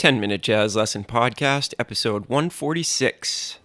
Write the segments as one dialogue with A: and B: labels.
A: 10-Minute Jazz Lesson Podcast, episode 146.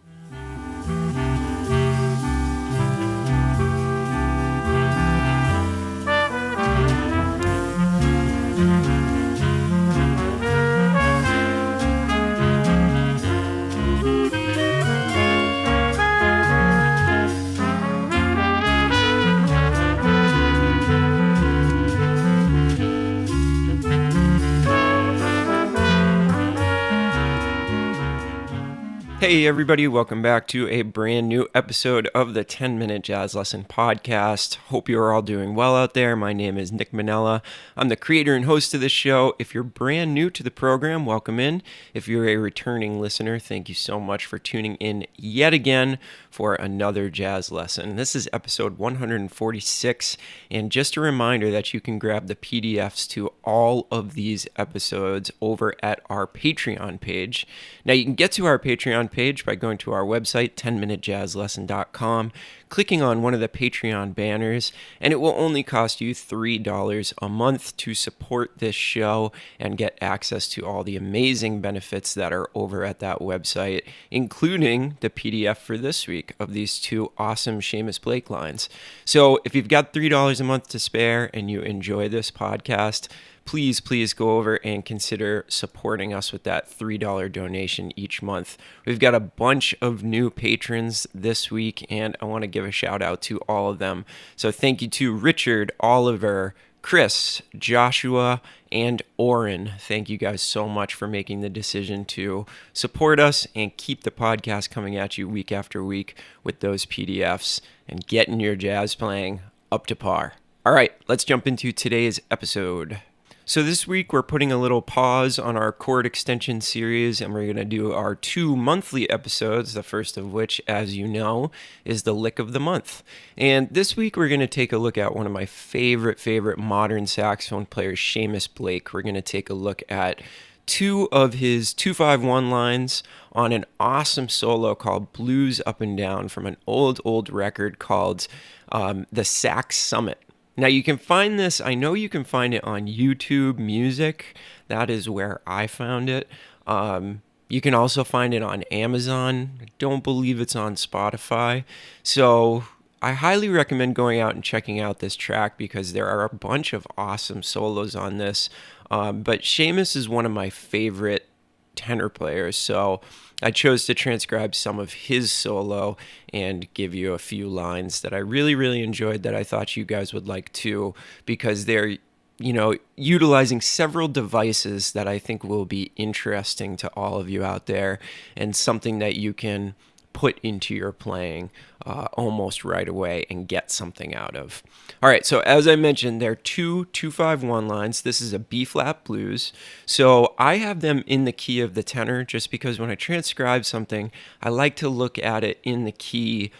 A: Hey everybody, welcome back to a brand new episode of the 10-Minute Jazz Lesson Podcast. Hope you are all doing well out there. My name is Nick Manella. I'm the creator and host of this show. If you're brand new to the program, welcome in. If you're a returning listener, thank you so much for tuning in yet again for another jazz lesson. This is episode 146, and just a reminder that you can grab the PDFs to all of these episodes over at our Patreon page. Now, you can get to our Patreon page by going to our website, 10minutejazzlesson.com, clicking on one of the Patreon banners, and it will only cost you $3 a month to support this show and get access to all the amazing benefits that are over at that website, including the PDF for this week of these two awesome Shamus Blake lines. So if you've got $3 a month to spare and you enjoy this podcast, please go over and consider supporting us with that $3 donation each month. We've got a bunch of new patrons this week, and I want to give a shout out to all of them. So thank you to Richard, Oliver, Chris, Joshua, and Oren. Thank you guys so much for making the decision to support us and keep the podcast coming at you week after week with those PDFs and getting your jazz playing up to par. All right, let's jump into today's episode. So this week we're putting a little pause on our chord extension series, and we're going to do our 2 monthly episodes, the first of which, as you know, is the Lick of the Month. And this week we're going to take a look at one of my favorite modern saxophone players, Shamus Blake. We're going to take a look at 2 of his 2-5-1 lines on an awesome solo called Blues Up and Down from an old record called The Sax Summit. Now, you can find this, I know you can find it on YouTube Music. That is where I found it. You can also find it on Amazon. I don't believe it's on Spotify. So I highly recommend going out and checking out this track because there are a bunch of awesome solos on this. But Shamus is one of my favorite tenor players, so I chose to transcribe some of his solo and give you a few lines that I really enjoyed that I thought you guys would like too, because they're, utilizing several devices that I think will be interesting to all of you out there and something that you can put into your playing almost right away and get something out of. All right, so as I mentioned, there are 2-5-1 lines. This is a B-flat blues. So I have them in the key of the tenor just because when I transcribe something, I like to look at it in the key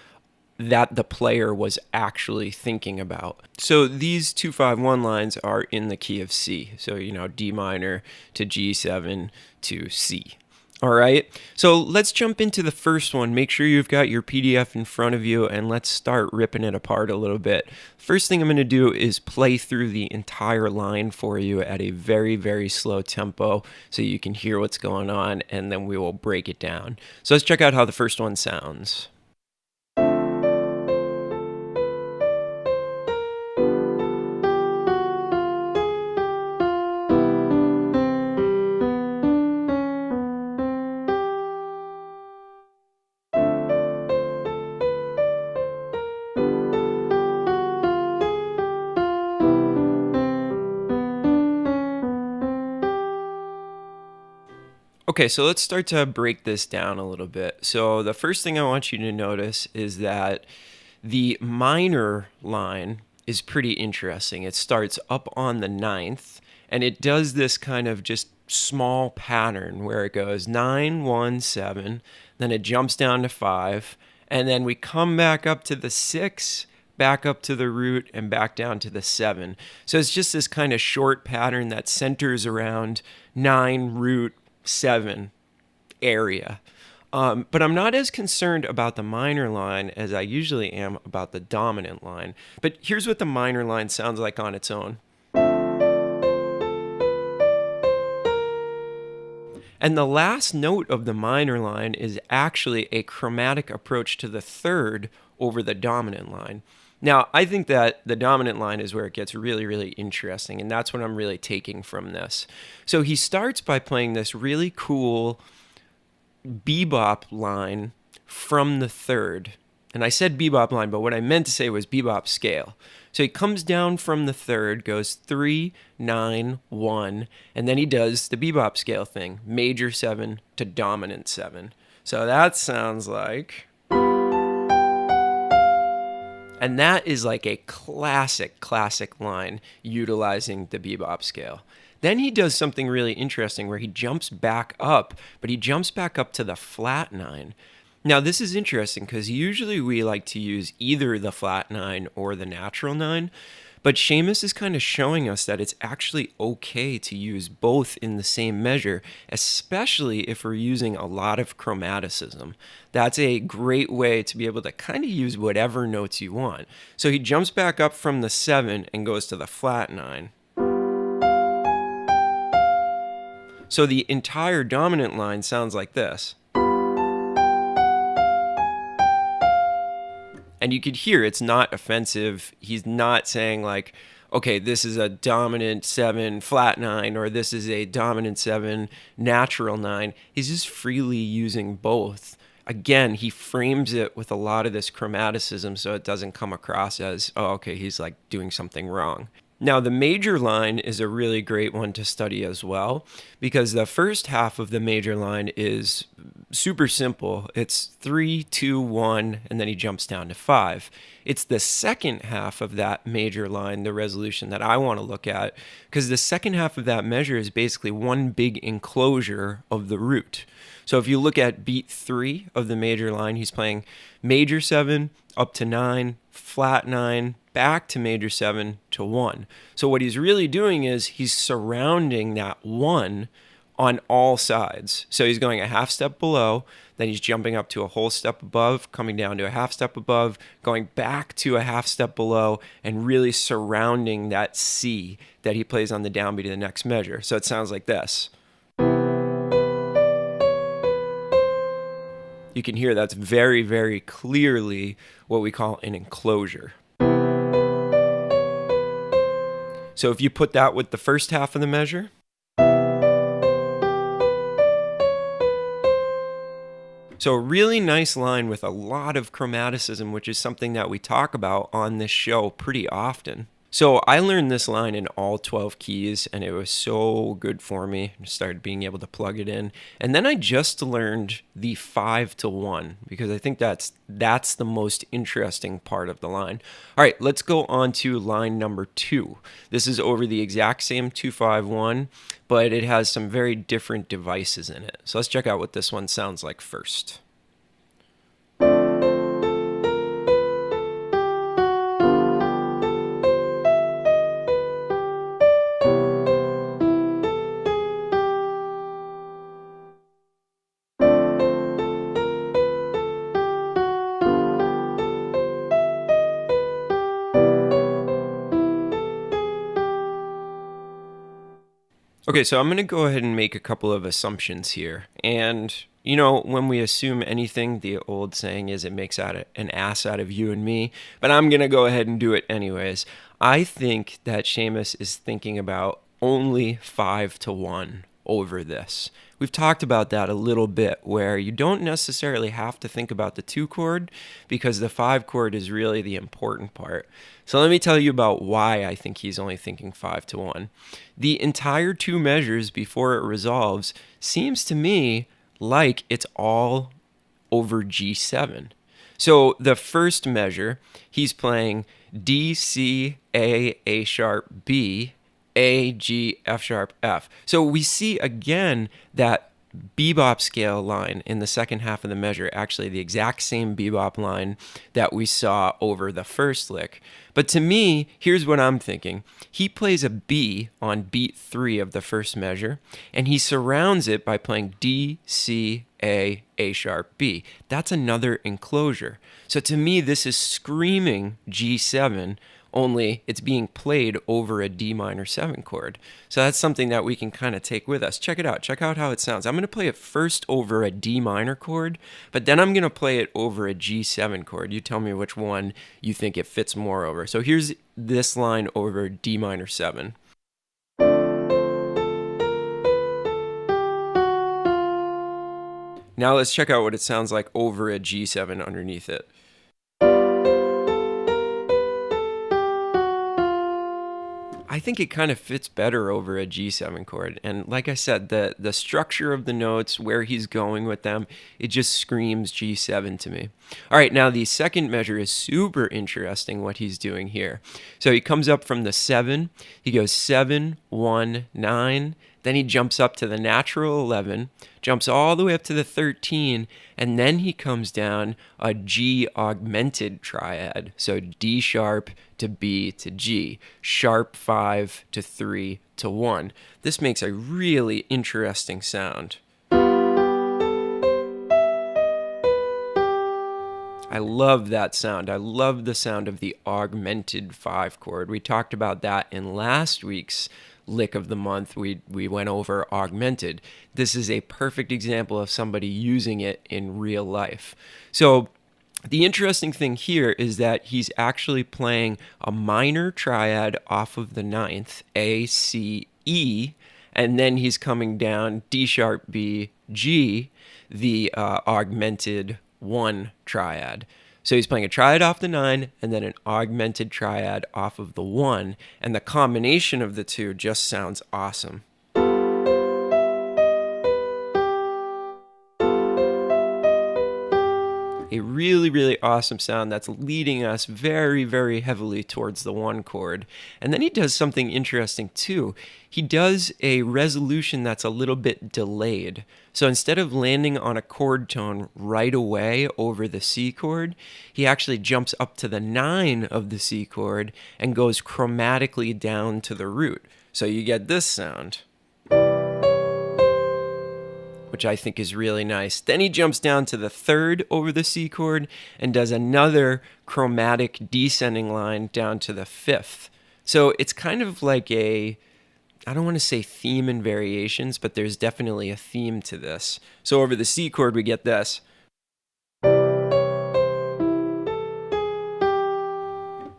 A: that the player was actually thinking about. So these 2-5-1 lines are in the key of C. So, D minor to G7 to C. All right, so let's jump into the first one. Make sure you've got your PDF in front of you, and let's start ripping it apart a little bit. First thing I'm going to do is play through the entire line for you at a very slow tempo so you can hear what's going on, and then we will break it down. So let's check out how the first one sounds. Okay, so let's start to break this down a little bit. So the first thing I want you to notice is that the minor line is pretty interesting. It starts up on the 9th, and it does this kind of just small pattern where it goes 9, 1, 7, then it jumps down to 5, and then we come back up to the 6, back up to the root, and back down to the 7. So it's just this kind of short pattern that centers around 9, root, 7 area. But I'm not as concerned about the minor line as I usually am about the dominant line. But here's what the minor line sounds like on its own. And the last note of the minor line is actually a chromatic approach to the third over the dominant line. Now, I think that the dominant line is where it gets really, really interesting, and that's what I'm really taking from this. So he starts by playing this really cool bebop line from the third. And I said bebop line, but what I meant to say was bebop scale. So he comes down from the third, goes 3, 9, 1, and then he does the bebop scale thing, major 7 to dominant 7. So that sounds like... And that is like a classic line utilizing the bebop scale. Then he does something really interesting where he jumps back up, but he jumps back up to the flat 9. Now, this is interesting because usually we like to use either the flat 9 or the natural 9, but Shamus is kind of showing us that it's actually okay to use both in the same measure, especially if we're using a lot of chromaticism. That's a great way to be able to kind of use whatever notes you want. So he jumps back up from the 7 and goes to the flat 9. So the entire dominant line sounds like this. And you could hear it's not offensive. He's not saying like, okay, this is a dominant 7 flat 9, or this is a dominant 7 natural 9. He's just freely using both. Again, he frames it with a lot of this chromaticism so it doesn't come across as, oh, okay, he's like doing something wrong. Now, the major line is a really great one to study as well, because the first half of the major line is super simple. It's 3, 2, 1, and then he jumps down to 5. It's the second half of that major line, the resolution, that I want to look at, because the second half of that measure is basically one big enclosure of the root. So if you look at beat 3 of the major line, he's playing major 7 up to 9, flat 9, back to major 7 to 1. So what he's really doing is he's surrounding that 1 on all sides. So he's going a half step below, then he's jumping up to a whole step above, coming down to a half step above, going back to a half step below, and really surrounding that C that he plays on the downbeat of the next measure. So it sounds like this. You can hear that's very, very clearly what we call an enclosure. So if you put that with the first half of the measure, so a really nice line with a lot of chromaticism, which is something that we talk about on this show pretty often. So I learned this line in all 12 keys, and it was so good for me. I started being able to plug it in. And then I just learned the 5 to 1, because I think that's the most interesting part of the line. All right, let's go on to line number 2. This is over the exact same 2-5-1, but it has some very different devices in it. So let's check out what this one sounds like first. Okay, so I'm going to go ahead and make a couple of assumptions here. And, you know, when we assume anything, the old saying is it makes an ass out of you and me. But I'm going to go ahead and do it anyways. I think that Shamus is thinking about only 5 to 1 over this. We've talked about that a little bit, where you don't necessarily have to think about the 2 chord because the 5 chord is really the important part. So let me tell you about why I think he's only thinking 5 to 1. The entire 2 measures before it resolves seems to me like it's all over G7. So the first measure, he's playing D, C, A sharp, B, A, G, F sharp, F. So we see again that bebop scale line in the second half of the measure, actually the exact same bebop line that we saw over the first lick. But to me, here's what I'm thinking. He plays a B on beat 3 of the first measure, and he surrounds it by playing D, C, A sharp, B. That's another enclosure. So to me, this is screaming G7 only it's being played over a D minor 7 chord. So that's something that we can kind of take with us. Check it out. Check out how it sounds. I'm going to play it first over a D minor chord, but then I'm going to play it over a G7 chord. You tell me which one you think it fits more over. So here's this line over D minor 7. Now let's check out what it sounds like over a G7 underneath it. I think it kind of fits better over a G7 chord. And like I said, the structure of the notes, where he's going with them, it just screams G7 to me. All right, now the second measure is super interesting what he's doing here. So he comes up from the 7, he goes 7, 1, 9, then he jumps up to the natural 11, jumps all the way up to the 13, and then he comes down a G augmented triad. So D sharp to B to G, sharp 5 to 3 to 1. This makes a really interesting sound. I love that sound. I love the sound of the augmented 5 chord. We talked about that in last week's lick of the month. We went over augmented. This is a perfect example of somebody using it in real life. So the interesting thing here is that he's actually playing a minor triad off of the 9th, A, C, E, and then he's coming down D sharp, B, G, the augmented 1 triad. So he's playing a triad off the 9 and then an augmented triad off of the 1, and the combination of the two just sounds awesome. A really, really awesome sound that's leading us very, very heavily towards the 1 chord. And then he does something interesting too. He does a resolution that's a little bit delayed. So instead of landing on a chord tone right away over the C chord, he actually jumps up to the 9 of the C chord and goes chromatically down to the root. So you get this sound, which I think is really nice. Then he jumps down to the 3rd over the C chord and does another chromatic descending line down to the 5th. So it's kind of like I don't want to say theme and variations, but there's definitely a theme to this. So over the C chord, we get this.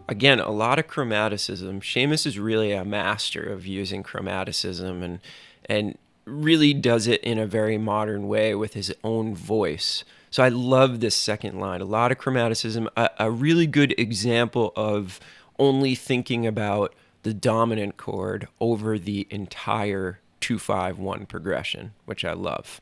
A: Again, a lot of chromaticism. Shamus is really a master of using chromaticism and really does it in a very modern way with his own voice. So I love this second line. A lot of chromaticism, a really good example of only thinking about the dominant chord over the entire 2-5-1 progression, which I love.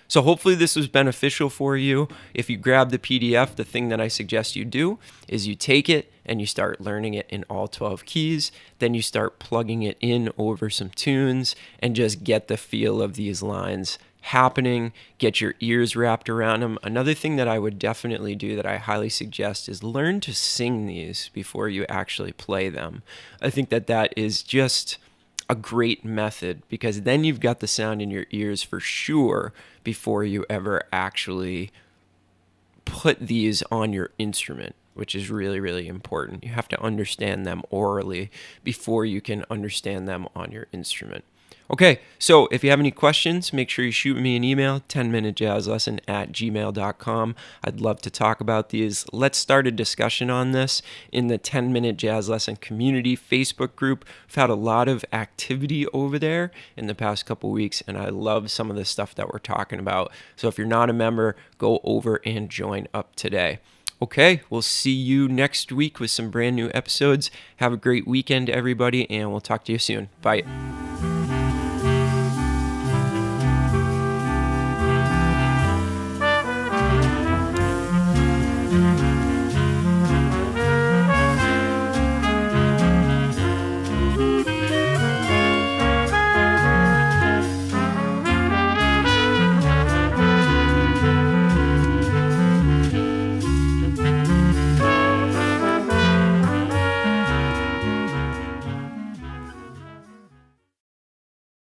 A: So hopefully this was beneficial for you. If you grab the PDF, the thing that I suggest you do is you take it and you start learning it in all 12 keys. Then you start plugging it in over some tunes and just get the feel of these lines happening, get your ears wrapped around them. Another thing that I would definitely do that I highly suggest is learn to sing these before you actually play them. I think that is just a great method, because then you've got the sound in your ears for sure before you ever actually put these on your instrument, which is really, really important. You have to understand them orally before you can understand them on your instrument. Okay, so if you have any questions, make sure you shoot me an email, 10minutejazzlesson@gmail.com. I'd love to talk about these. Let's start a discussion on this in the 10-Minute Jazz Lesson Community Facebook group. We've had a lot of activity over there in the past couple weeks, and I love some of the stuff that we're talking about. So if you're not a member, go over and join up today. Okay, we'll see you next week with some brand new episodes. Have a great weekend, everybody, and we'll talk to you soon. Bye.